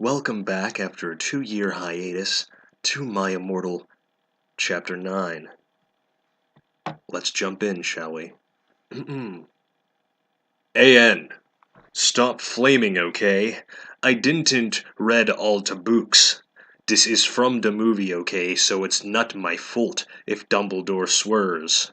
Welcome back after a 2-year hiatus to My Immortal, Chapter 9. Let's jump in, shall we? AN, stop flaming, okay? I didn't read all the books. This is from the movie, okay, so it's not my fault if Dumbledore swears.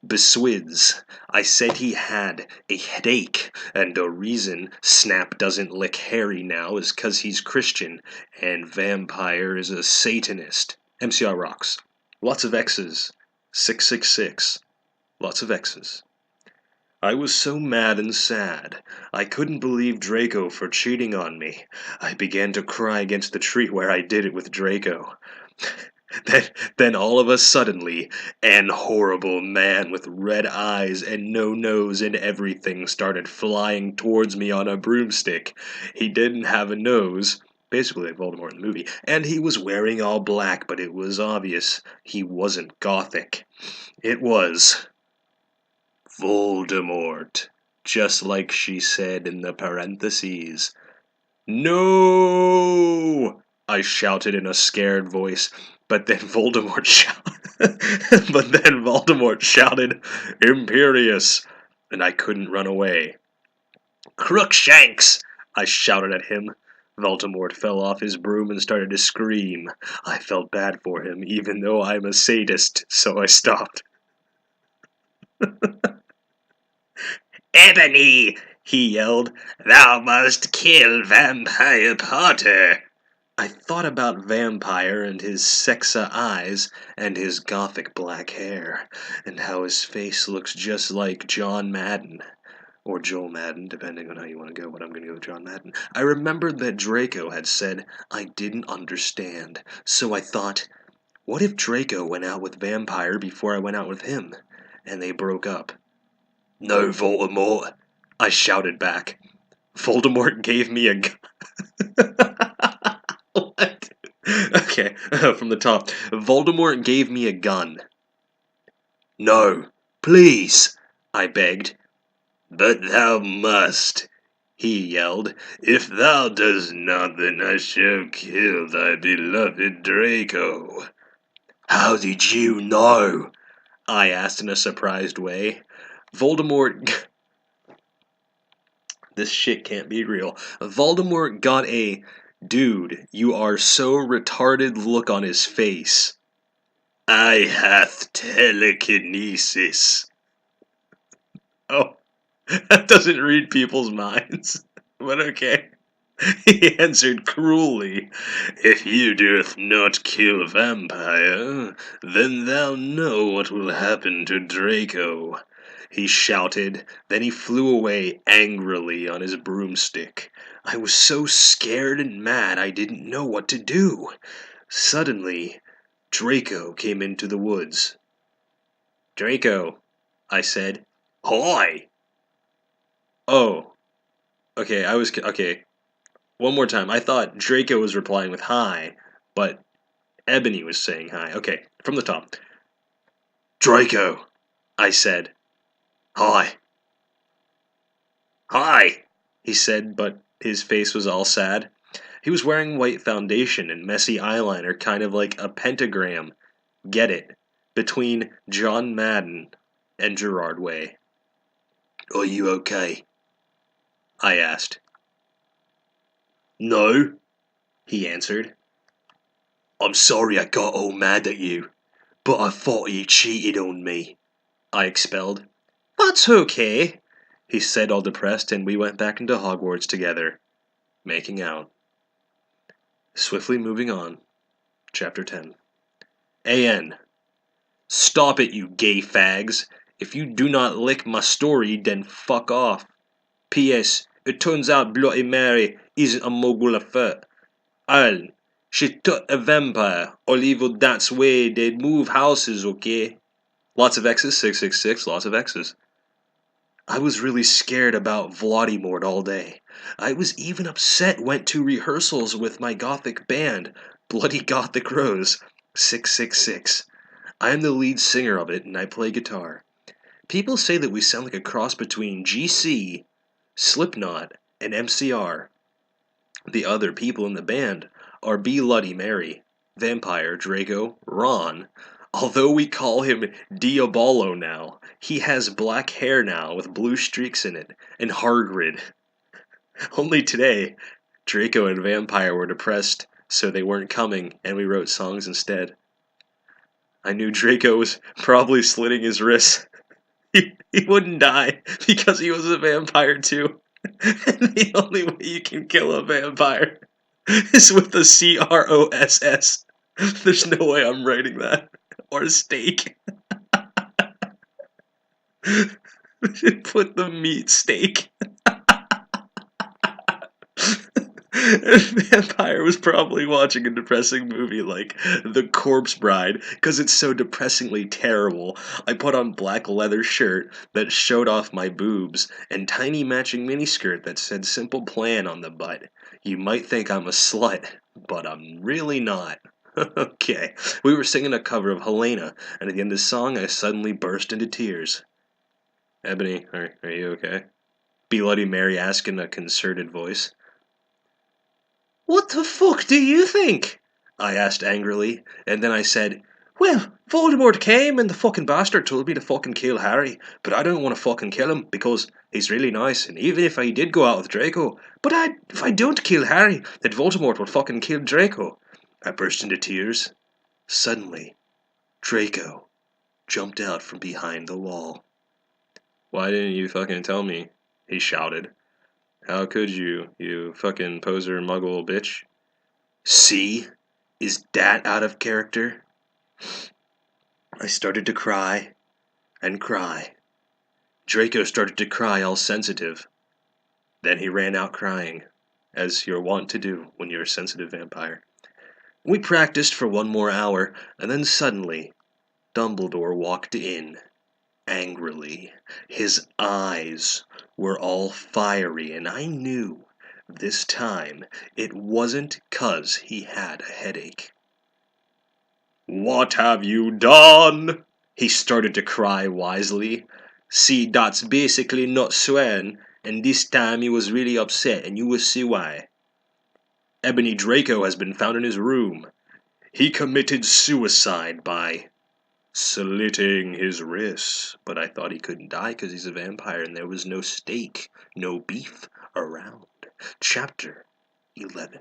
Beswids, I said he had a headache, and the reason Snap doesn't lick Harry now is 'cause he's Christian, and Vampire is a Satanist. MCR rocks. Lots of X's. 666. Lots of X's. I was so mad and sad. I couldn't believe Draco for cheating on me. I began to cry against the tree where I did it with Draco. Then all of a suddenly, an horrible man with red eyes and no nose and everything started flying towards me on a broomstick. He didn't have a nose, basically like Voldemort in the movie, and he was wearing all black, but it was obvious he wasn't gothic. It was Voldemort, just like she said in the parentheses. No! I shouted in a scared voice, but then Voldemort shouted, Imperious, and I couldn't run away. Crookshanks! I shouted at him. Voldemort fell off his broom and started to scream. I felt bad for him, even though I'm a sadist, so I stopped. Ebony! He yelled. Thou must kill Vampire Potter! I thought about Vampire and his sexa eyes and his gothic black hair, and how his face looks just like John Madden. Or Joel Madden, depending on how you want to go, but I'm going to go with John Madden. I remembered that Draco had said I didn't understand, so I thought, what if Draco went out with Vampire before I went out with him, and they broke up? No, Voldemort, I shouted back. Voldemort gave me a What? Okay, from the top. Voldemort gave me a gun. No, please, I begged. But thou must, he yelled. If thou dost not, then I shall kill thy beloved Draco. How did you know? I asked in a surprised way. Voldemort... This shit can't be real. Voldemort got a, dude, you are so retarded look on his face. I hath telekinesis. Oh, that doesn't read people's minds, but okay. He answered cruelly, If you doth not kill Vampire, then thou know what will happen to Draco. He shouted, then he flew away angrily on his broomstick. I was so scared and mad I didn't know what to do. Suddenly, Draco came into the woods. Draco, I said. Hi! Oh, okay, okay. One more time. I thought Draco was replying with hi, but Ebony was saying hi. Okay, from the top. Draco, I said. Hi. Hi, he said, but his face was all sad. He was wearing white foundation and messy eyeliner, kind of like a pentagram. Get it? Between John Madden and Gerard Way. Are you okay? I asked. No, he answered. I'm sorry I got all mad at you, but I thought you cheated on me, I expelled. That's okay, he said all depressed, and we went back into Hogwarts together, making out. Swiftly moving on. Chapter 10. A.N. Stop it, you gay fags. If you do not lick my story, then fuck off. P.S. It turns out Bloody Mary isn't a mogul affair. Ireland. She took a vampire. Olivo, that's way they move houses, okay? Lots of X's, 666, lots of X's. I was really scared about Voldemort all day. I was even upset went to rehearsals with my gothic band, Bloody Gothic Rose, 666. I am the lead singer of it and I play guitar. People say that we sound like a cross between GC, Slipknot, and MCR. The other people in the band are Bloody Mary, Vampire, Draco, Ron. Although we call him Diabolo now, he has black hair now with blue streaks in it, and Hargrid. Only today, Draco and Vampire were depressed, so they weren't coming, and we wrote songs instead. I knew Draco was probably slitting his wrists. He wouldn't die because he was a vampire too. And the only way you can kill a vampire is with a CROSS. There's no way I'm writing that. Or steak. Put the meat steak. Vampire was probably watching a depressing movie like The Corpse Bride because it's so depressingly terrible. I put on black leather shirt that showed off my boobs and tiny matching miniskirt that said Simple Plan on the butt. You might think I'm a slut, but I'm really not. Okay, we were singing a cover of Helena, and at the end of the song I suddenly burst into tears. Ebony, are you okay? Bloody Mary asked in a concerted voice. What the fuck do you think? I asked angrily, and then I said, well, Voldemort came and the fucking bastard told me to fucking kill Harry, but I don't want to fucking kill him because he's really nice, and even if I did go out with Draco, but if I don't kill Harry, then Voldemort will fucking kill Draco. I burst into tears. Suddenly, Draco jumped out from behind the wall. Why didn't you fucking tell me? He shouted. How could you, you fucking poser muggle bitch? See? Is that out of character? I started to cry and cry. Draco started to cry all sensitive. Then he ran out crying, as you're wont to do when you're a sensitive vampire. We practiced for one more hour, and then suddenly, Dumbledore walked in. Angrily. His eyes were all fiery, and I knew, this time, it wasn't 'cause he had a headache. What have you done? He started to cry wisely. See, that's basically not swearing, and this time he was really upset, and you will see why. Ebony Draco has been found in his room. He committed suicide by slitting his wrists, but I thought he couldn't die because he's a vampire and there was no steak, no beef around. Chapter 11.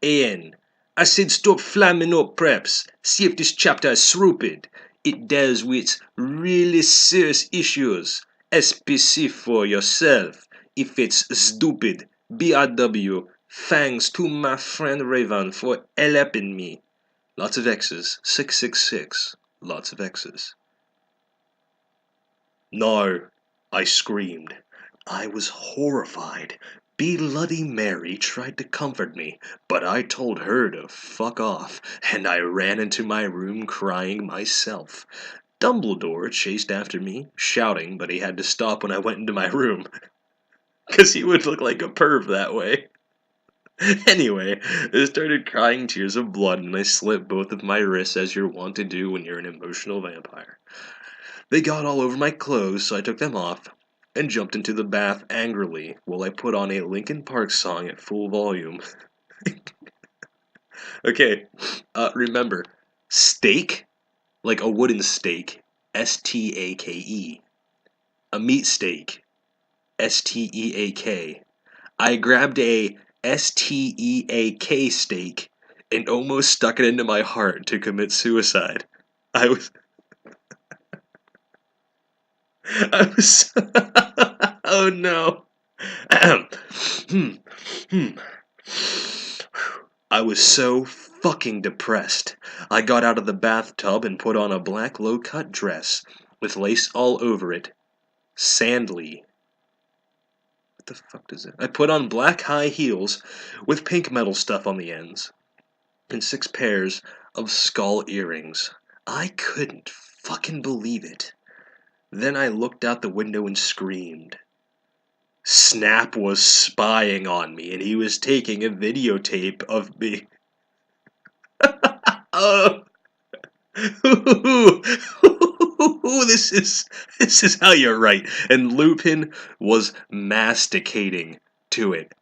Ian, I said stop flamming up preps. See if this chapter is stupid. It deals with really serious issues. SPC for yourself. If it's stupid, BRW. Thanks to my friend Raven for helping me. Lots of X's. 666. Lots of X's. No, I screamed. I was horrified. Bloody Mary tried to comfort me, but I told her to fuck off, and I ran into my room crying myself. Dumbledore chased after me, shouting, but he had to stop when I went into my room, 'cause he would look like a perv that way. Anyway, I started crying tears of blood, and I slit both of my wrists as you're wont to do when you're an emotional vampire. They got all over my clothes, so I took them off and jumped into the bath angrily while I put on a Linkin Park song at full volume. Okay, remember, steak, like a wooden steak, S-T-A-K-E. A meat steak, S-T-E-A-K. I grabbed a S-T-E-A-K steak and almost stuck it into my heart to commit suicide. I was... Oh no. I was so fucking depressed. I got out of the bathtub and put on a black low-cut dress with lace all over it. Sandly. What the fuck does it? I put on black high heels with pink metal stuff on the ends and 6 pairs of skull earrings. I couldn't fucking believe it. Then I looked out the window and screamed. Snap was spying on me, and he was taking a videotape of me. Oh, this is how you write. And Lupin was masticating to it.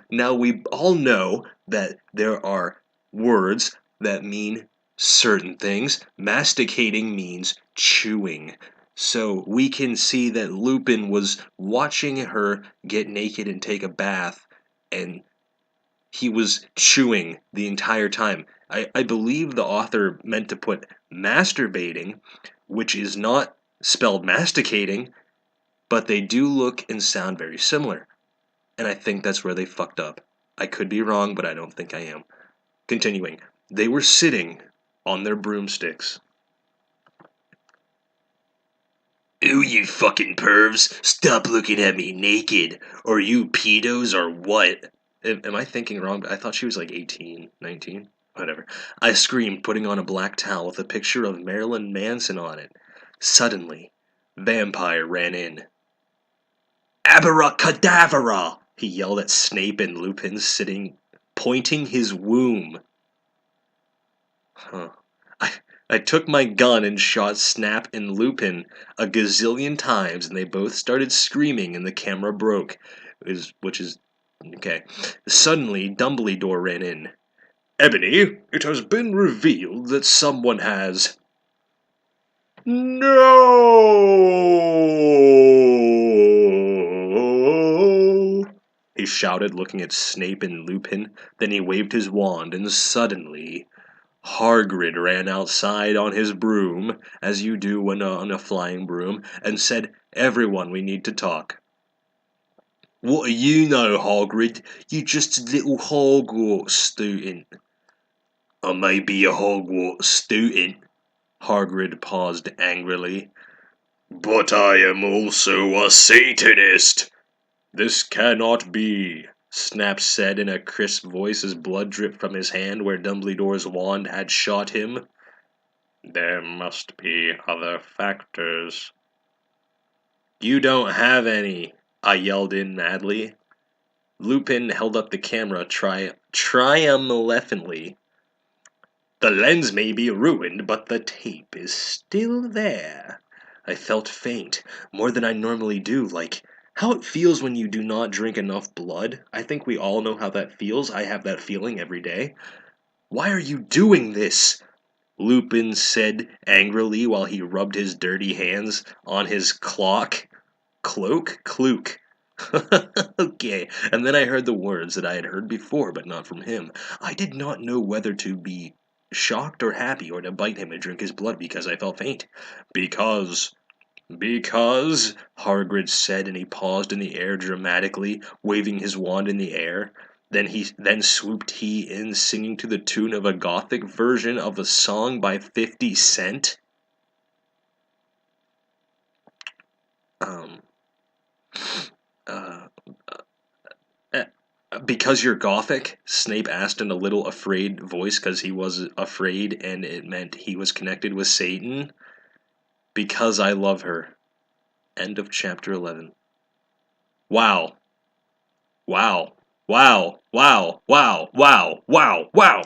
Now we all know that there are words that mean certain things. Masticating means chewing. So we can see that Lupin was watching her get naked and take a bath, and he was chewing the entire time. I believe the author meant to put masturbating, which is not spelled masticating, but they do look and sound very similar. And I think that's where they fucked up. I could be wrong, but I don't think I am. Continuing. They were sitting on their broomsticks. Ooh, you fucking pervs, stop looking at me naked. Or you pedos or what? Am I thinking wrong? I thought she was like 18, 19? Whatever. I screamed, putting on a black towel with a picture of Marilyn Manson on it. Suddenly, Vampire ran in. Abracadabra! He yelled at Snape and Lupin sitting, pointing his womb. Huh. I took my gun and shot Snap and Lupin a gazillion times, and they both started screaming, and the camera broke. Which is okay. Suddenly, Dumbledore ran in. Ebony, it has been revealed that someone has. No! He shouted, looking at Snape and Lupin. Then he waved his wand, and suddenly, Hagrid ran outside on his broom, as you do when on a flying broom, and said, "Everyone, we need to talk." What do you know, Hagrid? You're just a little Hogwarts student. I may be a Hogwarts student. Hagrid paused angrily. But I am also a Satanist. This cannot be, Snap said in a crisp voice as blood dripped from his hand where Dumbledore's wand had shot him. There must be other factors. You don't have any, I yelled in madly. Lupin held up the camera triumphantly. The lens may be ruined, but the tape is still there. I felt faint, more than I normally do, like how it feels when you do not drink enough blood. I think we all know how that feels. I have that feeling every day. Why are you doing this? Lupin said angrily while he rubbed his dirty hands on his cloak. Cloak? Okay, and then I heard the words that I had heard before, but not from him. I did not know whether to be shocked or happy, or to bite him and drink his blood because I felt faint. Because, Hagrid said, and he paused in the air dramatically, waving his wand in the air. Then swooped he in, singing to the tune of a gothic version of a song by 50 Cent. Uh, Because you're gothic? Snape asked in a little afraid voice because he was afraid and it meant he was connected with Satan. Because I love her. End of chapter 11. Wow. Wow. Wow. Wow. Wow. Wow. Wow. Wow.